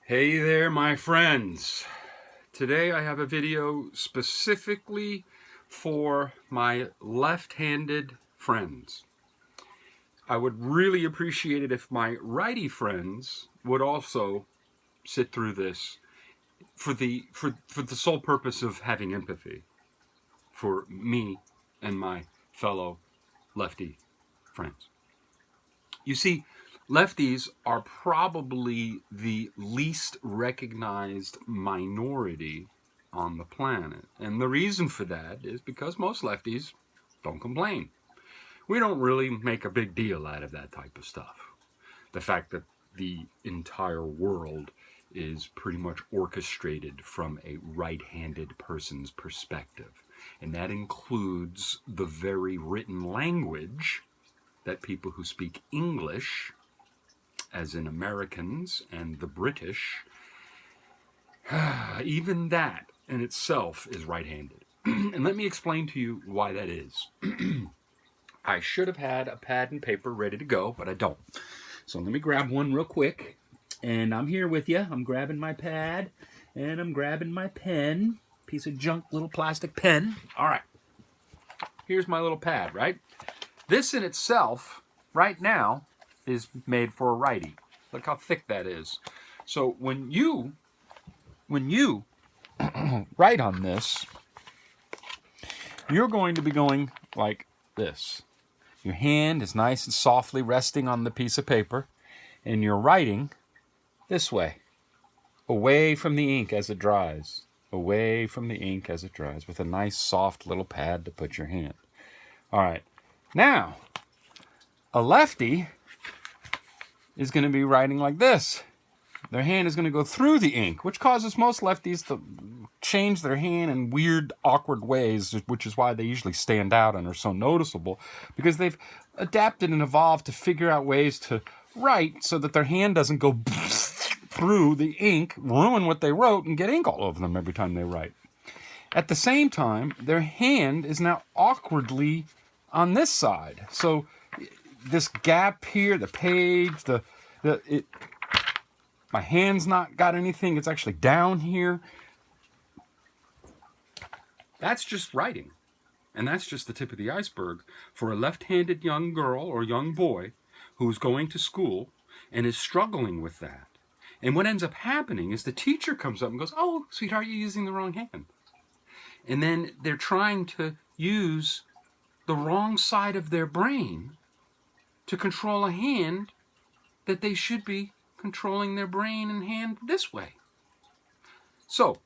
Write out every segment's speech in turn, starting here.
Hey there, my friends. Today I have a video specifically for my left-handed friends. I would really appreciate it if my righty friends would also sit through this for the sole purpose of having empathy for me and my fellow lefty friends. You see, lefties are probably the least recognized minority on the planet. And the reason for that is because most lefties don't complain. We don't really make a big deal out of that type of stuff. The fact that the entire world is pretty much orchestrated from a right-handed person's perspective. And that includes the very written language that people who speak English, as in Americans and the British, even that in itself is right-handed. And let me explain to you why that is. I should have had a pad and paper ready to go, but I don't. So let me grab one real quick. And I'm here with you. I'm grabbing my pad and I'm grabbing my pen. Piece of junk little plastic pen. All right. Here's my little pad, right? This in itself, right now, is made for a righty. Look how thick that is. So when you write on this, you're going to be going like this. Your hand is nice and softly resting on the piece of paper, and you're writing this way, away from the ink as it dries, away from the ink as it dries, with a nice soft little pad to put your hand. All right. Now, a lefty is going to be writing like this. Their hand is going to go through the ink, which causes most lefties to change their hand in weird, awkward ways, which is why they usually stand out and are so noticeable, because they've adapted and evolved to figure out ways to write so that their hand doesn't go through the ink, ruin what they wrote, and get ink all over them every time they write. At the same time, their hand is now awkwardly on this side. So this gap here, the page, my hand's not got anything. It's actually down here. That's just writing. And that's just the tip of the iceberg for a left-handed young girl or young boy who's going to school and is struggling with that. And what ends up happening is the teacher comes up and goes, "Oh, sweetheart, you're using the wrong hand." And then they're trying to use the wrong side of their brain to control a hand that they should be controlling their brain and hand this way. So,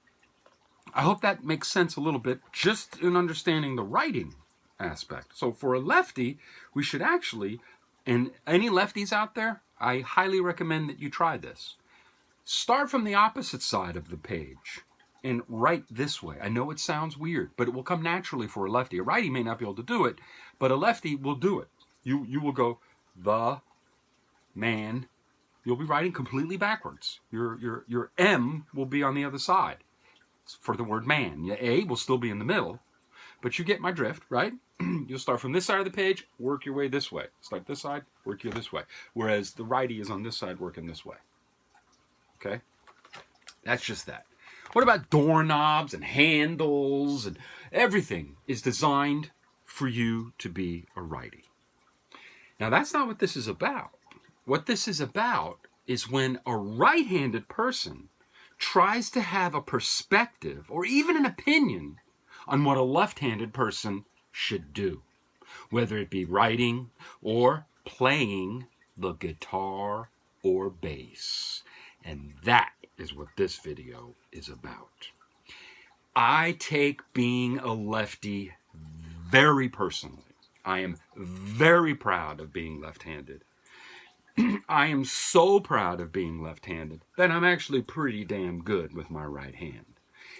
I hope that makes sense a little bit, just in understanding the writing aspect. So for a lefty, we should actually, and any lefties out there, I highly recommend that you try this. Start from the opposite side of the page and write this way. I know it sounds weird, but it will come naturally for a lefty. A righty may not be able to do it, but a lefty will do it. You will go, the man. You'll be writing completely backwards. Your M will be on the other side for the word man. Your A will still be in the middle, but you get my drift, right? You'll start from this side of the page, work your way this way. Start this side, work you this way. Whereas the righty is on this side, working this way. Okay? That's just that. What about doorknobs and handles and everything is designed for you to be a righty. Now, that's not what this is about. What this is about is when a right-handed person tries to have a perspective or even an opinion on what a left-handed person should do, whether it be writing or playing the guitar or bass. And that is what this video is about. I take being a lefty very personally. I am very proud of being left-handed. I am so proud of being left-handed that I'm actually pretty damn good with my right hand.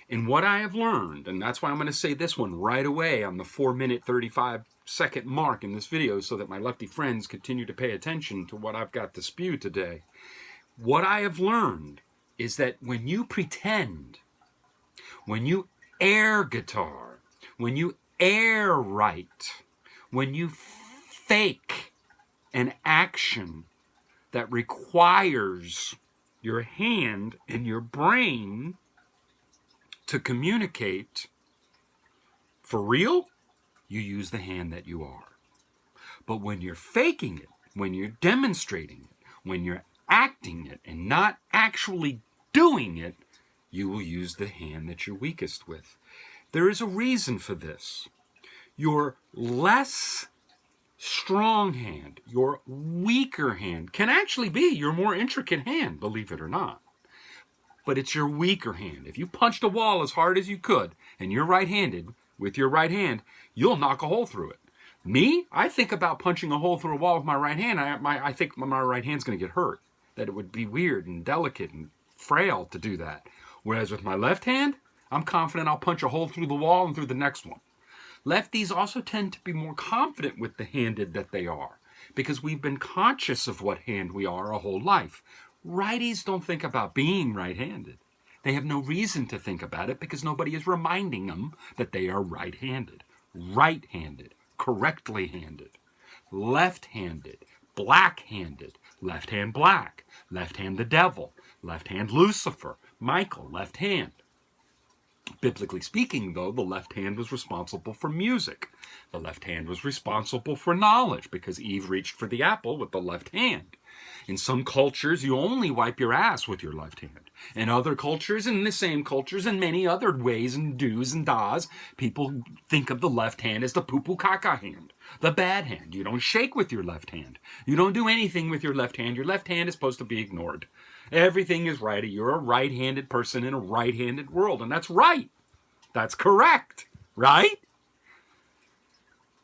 And what I have learned, and that's why I'm going to say this one right away on the 4-minute 35-second mark in this video so that my lefty friends continue to pay attention to what I've got to spew today. What I have learned is that when you pretend, when you air guitar, when you air write, when you fake an action that requires your hand and your brain to communicate for real, you use the hand that you are. But when you're faking it, when you're demonstrating it, when you're acting it and not actually doing it, you will use the hand that you're weakest with. There is a reason for this. Your less strong hand, your weaker hand, can actually be your more intricate hand, believe it or not. But it's your weaker hand. If you punched a wall as hard as you could, and you're right-handed, with your right hand, you'll knock a hole through it. Me, I think about punching a hole through a wall with my right hand. I think my right hand's going to get hurt. That it would be weird and delicate and frail to do that. Whereas with my left hand, I'm confident I'll punch a hole through the wall and through the next one. Lefties also tend to be more confident with the handed that they are because we've been conscious of what hand we are our whole life. Righties don't think about being right-handed. They have no reason to think about it because nobody is reminding them that they are right-handed. Right-handed, correctly handed, left-handed, black-handed, left hand black, left hand the devil, left hand Lucifer, Michael, left hand. Biblically speaking, though, the left hand was responsible for music. The left hand was responsible for knowledge because Eve reached for the apple with the left hand. In some cultures, you only wipe your ass with your left hand. In other cultures, in the same cultures, in many other ways and do's and da's, people think of the left hand as the poo-poo caca hand, the bad hand. You don't shake with your left hand. You don't do anything with your left hand. Your left hand is supposed to be ignored. Everything is right. You're a right-handed person in a right-handed world, and that's right. That's correct, right?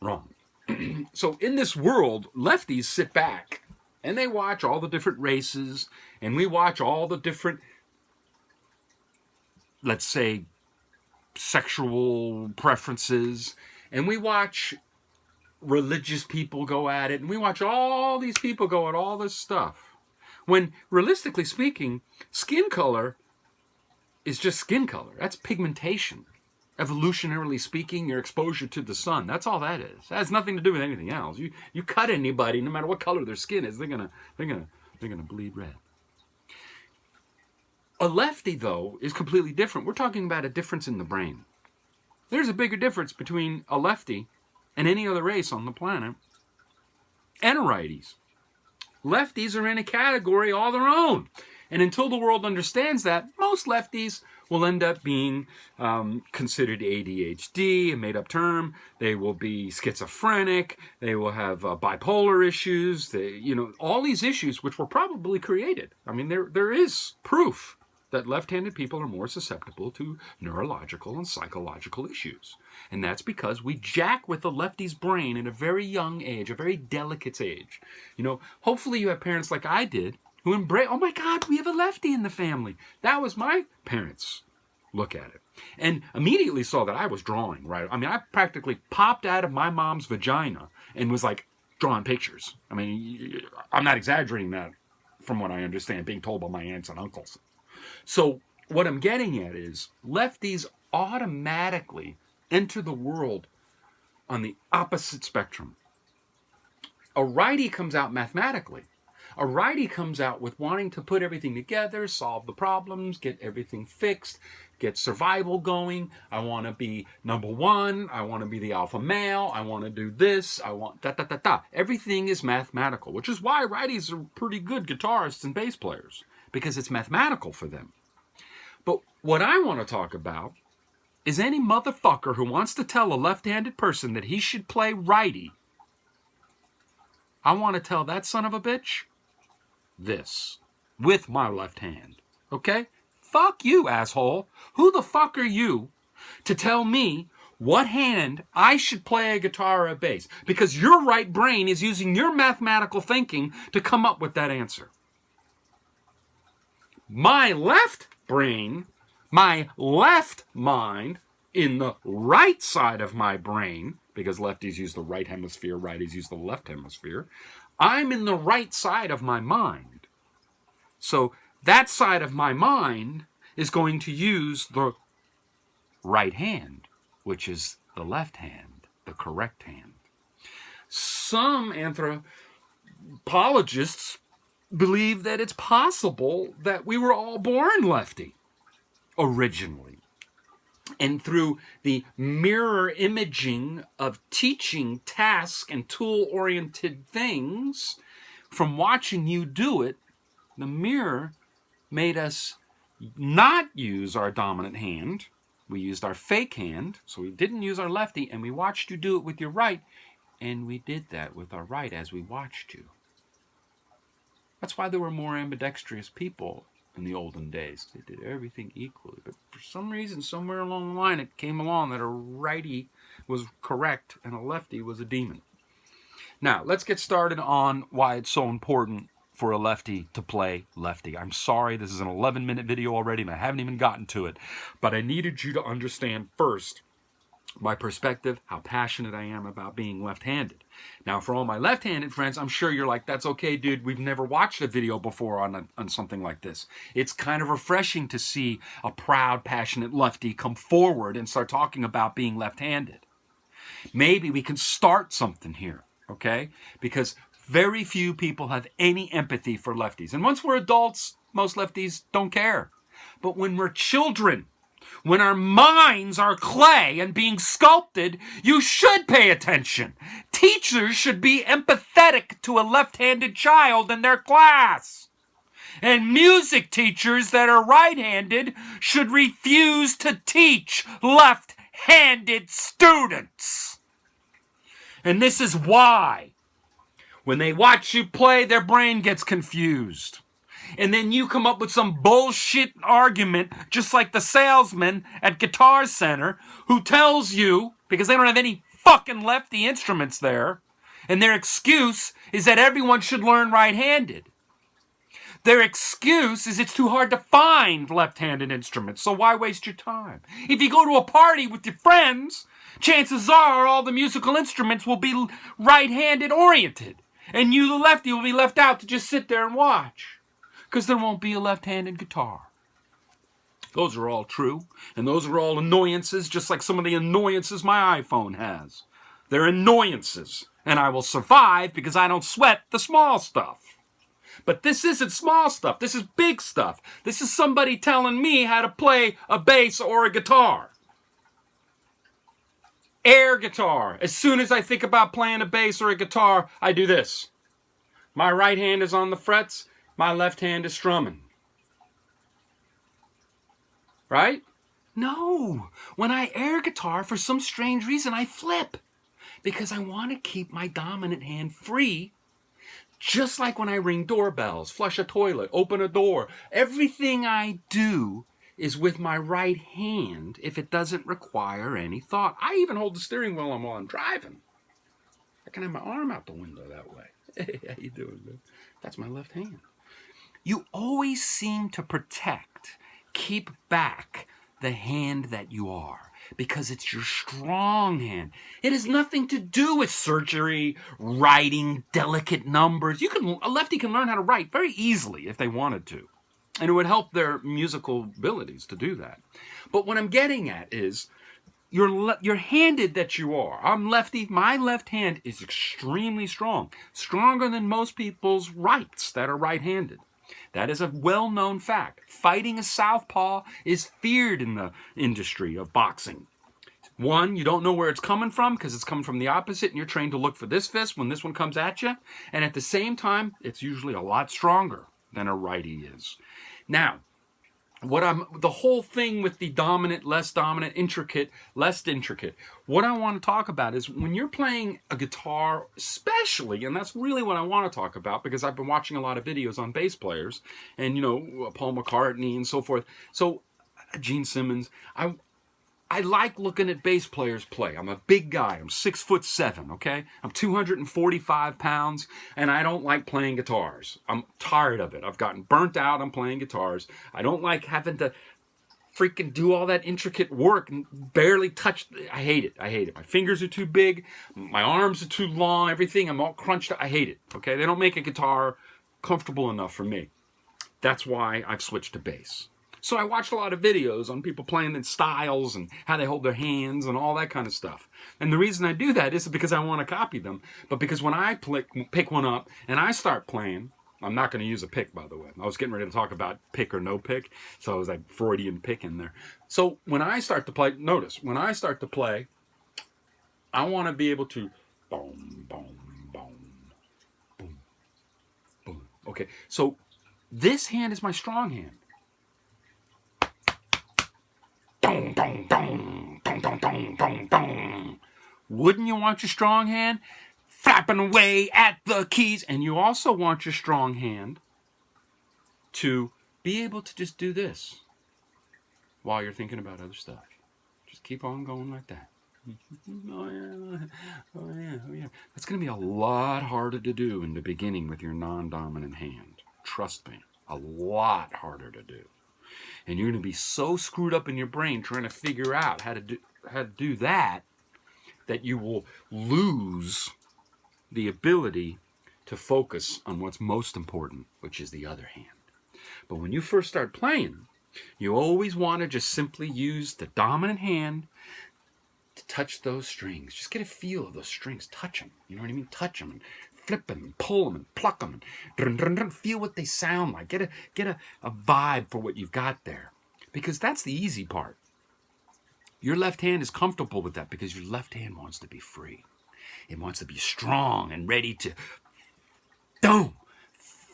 Wrong. So in this world, lefties sit back and they watch all the different races, and we watch all the different, let's say, sexual preferences, and we watch religious people go at it, and we watch all these people go at all this stuff. When, realistically speaking, skin color is just skin color. That's pigmentation. Evolutionarily speaking, your exposure to the sun, that's all that is. That has nothing to do with anything else. You cut anybody, no matter what color their skin is, they're gonna bleed red. A lefty, though, is completely different. We're talking about a difference in the brain. There's a bigger difference between a lefty and any other race on the planet and a righties. Lefties are in a category all their own. And until the world understands that, most lefties will end up being considered ADHD, a made-up term. They will be schizophrenic. They will have bipolar issues. All these issues which were probably created. I mean, there is proof that left-handed people are more susceptible to neurological and psychological issues. And that's because we jack with the lefty's brain at a very young age, a very delicate age. Hopefully you have parents like I did who embrace, oh my God, we have a lefty in the family. That was my parents' look at it. And immediately saw that I was drawing, right? I mean, I practically popped out of my mom's vagina and was like drawing pictures. I mean, I'm not exaggerating that from what I understand, being told by my aunts and uncles. So what I'm getting at is lefties automatically enter the world on the opposite spectrum. A righty comes out mathematically. A righty comes out with wanting to put everything together, solve the problems, get everything fixed, get survival going. I want to be number one. I want to be the alpha male. I want to do this. I want da-da-da-da. Everything is mathematical, which is why righties are pretty good guitarists and bass players, because it's mathematical for them. But what I want to talk about is any motherfucker who wants to tell a left-handed person that he should play righty. I want to tell that son of a bitch this with my left hand. Okay? Fuck you, asshole. Who the fuck are you to tell me what hand I should play a guitar or a bass? Because your right brain is using your mathematical thinking to come up with that answer. My left brain, my left mind, in the right side of my brain, because lefties use the right hemisphere, righties use the left hemisphere, I'm in the right side of my mind. So that side of my mind is going to use the right hand, which is the left hand, the correct hand. Some anthropologists believe that it's possible that we were all born lefty originally. And through the mirror imaging of teaching task and tool-oriented things, from watching you do it, the mirror made us not use our dominant hand. We used our fake hand, so we didn't use our lefty, and we watched you do it with your right, and we did that with our right as we watched you. That's why there were more ambidextrous people in the olden days. They did everything equally. But for some reason, somewhere along the line, it came along that a righty was correct and a lefty was a demon. Now, let's get started on why it's so important for a lefty to play lefty. I'm sorry, this is an 11-minute video already, and I haven't even gotten to it. But I needed you to understand first my perspective, how passionate I am about being left-handed. Now, for all my left-handed friends, I'm sure you're like, that's okay, dude. We've never watched a video before on something like this. It's kind of refreshing to see a proud, passionate lefty come forward and start talking about being left-handed. Maybe we can start something here, okay? Because very few people have any empathy for lefties. And once we're adults, most lefties don't care. But when we're children, when our minds are clay and being sculpted, you should pay attention. Teachers should be empathetic to a left-handed child in their class. And music teachers that are right-handed should refuse to teach left-handed students. And this is why. When they watch you play, their brain gets confused. And then you come up with some bullshit argument, just like the salesman at Guitar Center, who tells you, because they don't have any fucking lefty instruments there, and their excuse is that everyone should learn right-handed. Their excuse is it's too hard to find left-handed instruments, so why waste your time? If you go to a party with your friends, chances are all the musical instruments will be right-handed oriented, and you, the lefty, will be left out to just sit there and watch. Because there won't be a left-handed guitar. Those are all true, and those are all annoyances, just like some of the annoyances my iPhone has. They're annoyances, and I will survive because I don't sweat the small stuff. But this isn't small stuff. This is big stuff. This is somebody telling me how to play a bass or a guitar. Air guitar. As soon as I think about playing a bass or a guitar, I do this. My right hand is on the frets. My left hand is strumming. Right? No. When I air guitar, for some strange reason, I flip. Because I want to keep my dominant hand free. Just like when I ring doorbells, flush a toilet, open a door. Everything I do is with my right hand if it doesn't require any thought. I even hold the steering wheel while I'm driving. I can have my arm out the window that way. Hey, how you doing, man? That's my left hand. You always seem to protect, keep back the hand that you are because it's your strong hand. It has nothing to do with surgery, writing, delicate numbers. A lefty can learn how to write very easily if they wanted to. And it would help their musical abilities to do that. But what I'm getting at is, you're handed that you are. I'm lefty. My left hand is extremely strong. Stronger than most people's rights that are right-handed. That is a well-known fact. Fighting a southpaw is feared in the industry of boxing. One, you don't know where it's coming from because it's coming from the opposite, and you're trained to look for this fist when this one comes at you. And at the same time, it's usually a lot stronger than a righty is. Now, the whole thing with the dominant, less dominant, intricate, less intricate, what I want to talk about is when you're playing a guitar, especially, and that's really what I want to talk about because I've been watching a lot of videos on bass players and, Paul McCartney and so forth. So, Gene Simmons, I like looking at bass players play. I'm a big guy. I'm 6'7", okay? I'm 245 pounds, and I don't like playing guitars. I'm tired of it. I've gotten burnt out on playing guitars. I don't like having to freaking do all that intricate work and barely touch. I hate it. I hate it. My fingers are too big. My arms are too long. Everything. I'm all crunched. I hate it, okay? They don't make a guitar comfortable enough for me. That's why I've switched to bass. So I watched a lot of videos on people playing in styles and how they hold their hands and all that kind of stuff. And the reason I do that isn't because I want to copy them, but because when I pick one up and I start playing, I'm not going to use a pick, by the way. I was getting ready to talk about pick or no pick, so I was like Freudian pick in there. So when I start to play, notice, when I start to play, I want to be able to boom, boom, boom, boom, boom. Okay, so this hand is my strong hand. Dong, dong, dong, dong, dong, dong, dong, dong. Wouldn't you want your strong hand flapping away at the keys? And you also want your strong hand to be able to just do this while you're thinking about other stuff. Just keep on going like that. Oh yeah, oh yeah, oh yeah. That's going to be a lot harder to do in the beginning with your non-dominant hand. Trust me, a lot harder to do. And you're going to be so screwed up in your brain trying to figure out how to do that you will lose the ability to focus on what's most important, which is the other hand. But when you first start playing, you always want to just simply use the dominant hand to touch those strings. Just get a feel of those strings. Touch them. You know what I mean? Touch them and flip them and pull them and pluck them and feel what they sound like. Get a vibe for what you've got there. Because that's the easy part. Your left hand is comfortable with that because your left hand wants to be free. It wants to be strong and ready to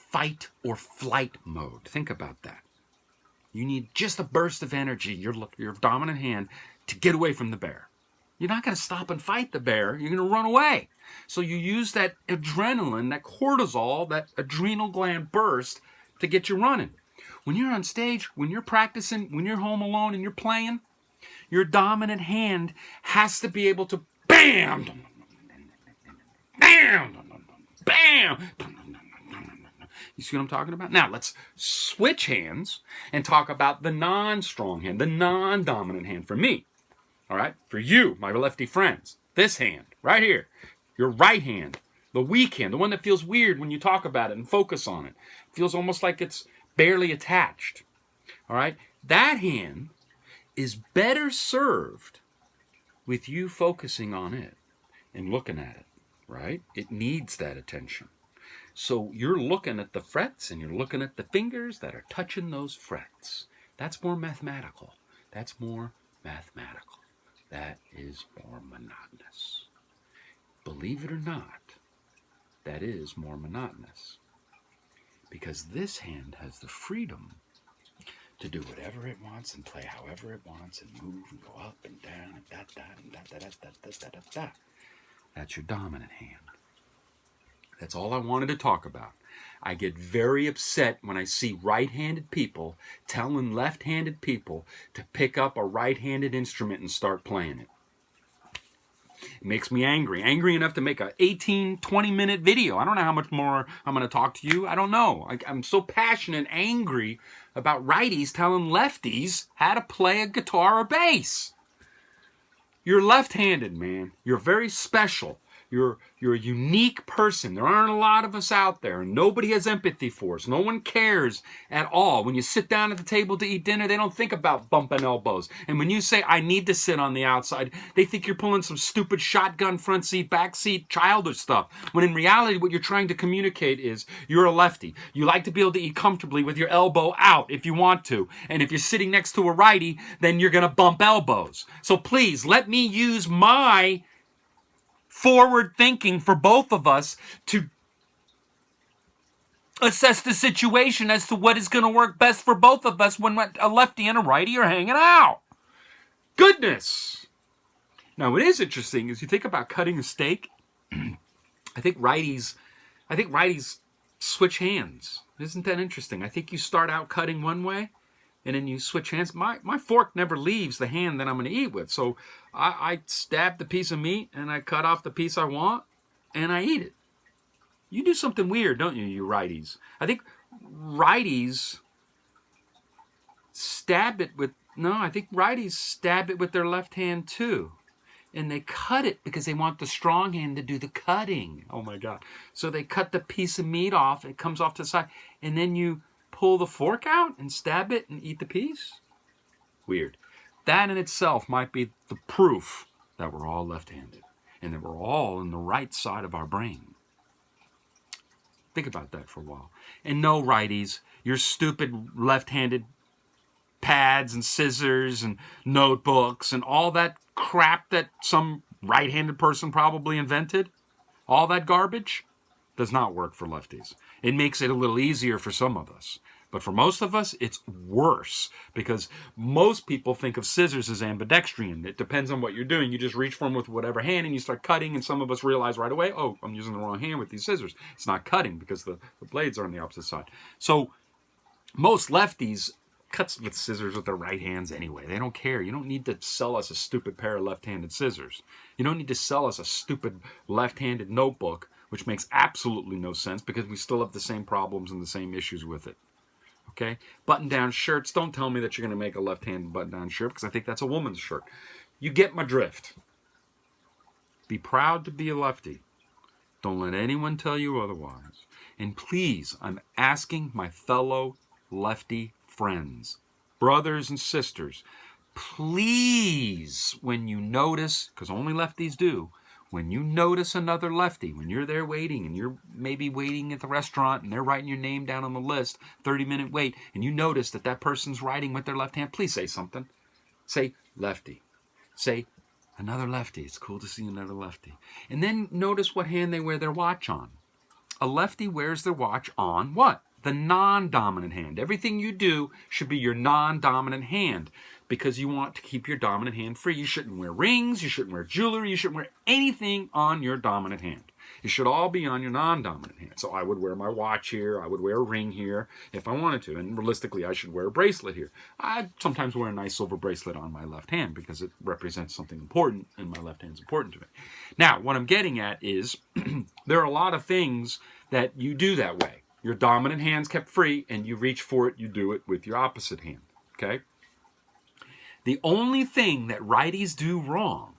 fight or flight mode. Think about that. You need just a burst of energy, your dominant hand, to get away from the bear. You're not going to stop and fight the bear. You're going to run away. So you use that adrenaline, that cortisol, that adrenal gland burst to get you running. When you're on stage, when you're practicing, when you're home alone and you're playing, your dominant hand has to be able to bam, bam, bam. You see what I'm talking about? Now let's switch hands and talk about the non-strong hand, the non-dominant hand for me. All right? For you, my lefty friends, this hand right here, your right hand, the weak hand, the one that feels weird when you talk about it and focus on it. It feels almost like it's barely attached. All right? That hand is better served with you focusing on it and looking at it, right? It needs that attention. So you're looking at the frets and you're looking at the fingers that are touching those frets. That's more mathematical. That's more mathematical. That is more monotonous. Believe it or not, that is more monotonous. Because this hand has the freedom to do whatever it wants and play however it wants and move and go up and down and da-da-da-da-da-da-da-da-da. That's your dominant hand. That's all I wanted to talk about. I get very upset when I see right-handed people telling left-handed people to pick up a right-handed instrument and start playing it. It makes me angry. Angry enough to make a 18, 20-minute video. I don't know how much more I'm going to talk to you. I don't know. I'm so passionate and angry about righties telling lefties how to play a guitar or bass. You're left-handed, man. You're very special. You're a unique person. There aren't a lot of us out there, and nobody has empathy for us. No one cares at all. When you sit down at the table to eat dinner, they don't think about bumping elbows. And when you say, I need to sit on the outside, they think you're pulling some stupid shotgun front seat, back seat, childish stuff. When in reality, what you're trying to communicate is you're a lefty. You like to be able to eat comfortably with your elbow out if you want to. And if you're sitting next to a righty, then you're going to bump elbows. So please, let me use my forward thinking for both of us to assess the situation as to what is going to work best for both of us when a lefty and a righty are hanging out. Goodness. Now, what is interesting is you think about cutting a steak. I think righties switch hands. Isn't that interesting? I think you start out cutting one way, and then you switch hands. My fork never leaves the hand that I'm going to eat with. So I stab the piece of meat, and I cut off the piece I want, and I eat it. You do something weird, don't you righties? I think righties stab it with... No, I think righties stab it with their left hand, too. And they cut it because they want the strong hand to do the cutting. Oh, my God. So they cut the piece of meat off. It comes off to the side. And then you pull the fork out and stab it and eat the piece? Weird. That in itself might be the proof that we're all left-handed and that we're all in the right side of our brain. Think about that for a while. And no, righties, your stupid left-handed pads and scissors and notebooks and all that crap that some right-handed person probably invented, all that garbage, does not work for lefties. It makes it a little easier for some of us. But for most of us, it's worse because most people think of scissors as ambidextrian. It depends on what you're doing. You just reach for them with whatever hand and you start cutting, and some of us realize right away, oh, I'm using the wrong hand with these scissors. It's not cutting because the blades are on the opposite side. So most lefties cuts with scissors with their right hands anyway. They don't care. You don't need to sell us a stupid pair of left-handed scissors. You don't need to sell us a stupid left-handed notebook, which makes absolutely no sense because we still have the same problems and the same issues with it. Okay? Button-down shirts. Don't tell me that you're going to make a left-handed button-down shirt because I think that's a woman's shirt. You get my drift. Be proud to be a lefty. Don't let anyone tell you otherwise. And please, I'm asking my fellow lefty friends, brothers and sisters, please, when you notice, because only lefties do, when you notice another lefty, when you're there waiting and you're maybe waiting at the restaurant and they're writing your name down on the list, 30-minute wait, and you notice that that person's writing with their left hand, please say something. Say lefty. Say another lefty. It's cool to see another lefty. And then notice what hand they wear their watch on. A lefty wears their watch on what? The non-dominant hand. Everything you do should be your non-dominant hand because you want to keep your dominant hand free. You shouldn't wear rings. You shouldn't wear jewelry. You shouldn't wear anything on your dominant hand. It should all be on your non-dominant hand. So I would wear my watch here. I would wear a ring here if I wanted to. And realistically, I should wear a bracelet here. I sometimes wear a nice silver bracelet on my left hand because it represents something important, and my left hand is important to me. Now, what I'm getting at is there are a lot of things that you do that way. Your dominant hand's kept free, and you reach for it, you do it with your opposite hand, okay? The only thing that righties do wrong,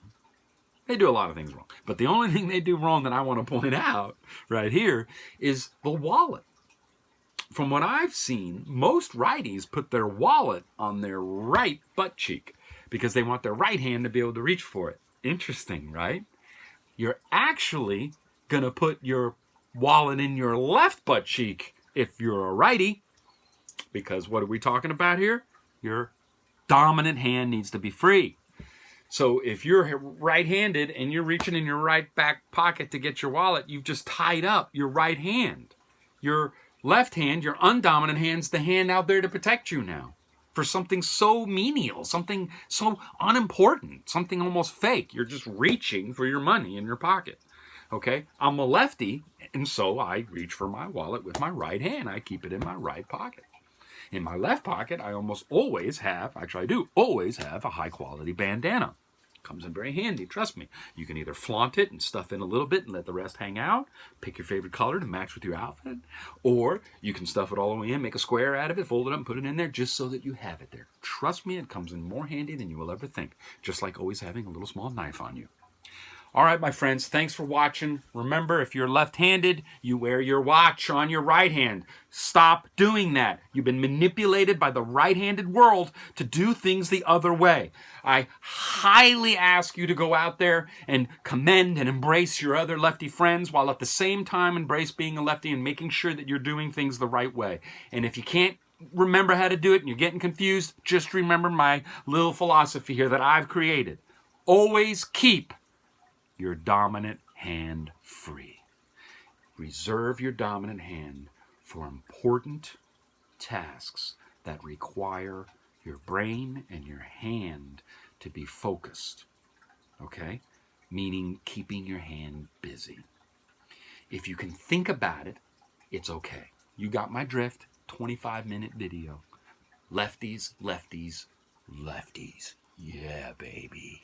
they do a lot of things wrong, but the only thing they do wrong that I want to point out right here is the wallet. From what I've seen, most righties put their wallet on their right butt cheek because they want their right hand to be able to reach for it. Interesting, right? You're actually going to put your wallet in your left butt cheek if you're a righty, because what are we talking about here? Your dominant hand needs to be free. So if you're right-handed and you're reaching in your right back pocket to get your wallet, you've just tied up your right hand. Your left hand, your undominant hand's the hand out there to protect you now for something so menial, something so unimportant, something almost fake. You're just reaching for your money in your pocket. Okay, I'm a lefty, and so I reach for my wallet with my right hand. I keep it in my right pocket. In my left pocket, I almost always have, actually I do always have a high-quality bandana. Comes in very handy, trust me. You can either flaunt it and stuff in a little bit and let the rest hang out, pick your favorite color to match with your outfit, or you can stuff it all the way in, make a square out of it, fold it up and put it in there just so that you have it there. Trust me, it comes in more handy than you will ever think, just like always having a little small knife on you. All right, my friends, thanks for watching. Remember, if you're left-handed, you wear your watch on your right hand. Stop doing that. You've been manipulated by the right-handed world to do things the other way. I highly ask you to go out there and commend and embrace your other lefty friends while at the same time embrace being a lefty and making sure that you're doing things the right way. And if you can't remember how to do it and you're getting confused, just remember my little philosophy here that I've created. Always keep your dominant hand free. Reserve your dominant hand for important tasks that require your brain and your hand to be focused. Okay? Meaning keeping your hand busy. If you can think about it, it's okay. You got my drift. 25-minute video. Lefties, lefties, lefties. Yeah, baby.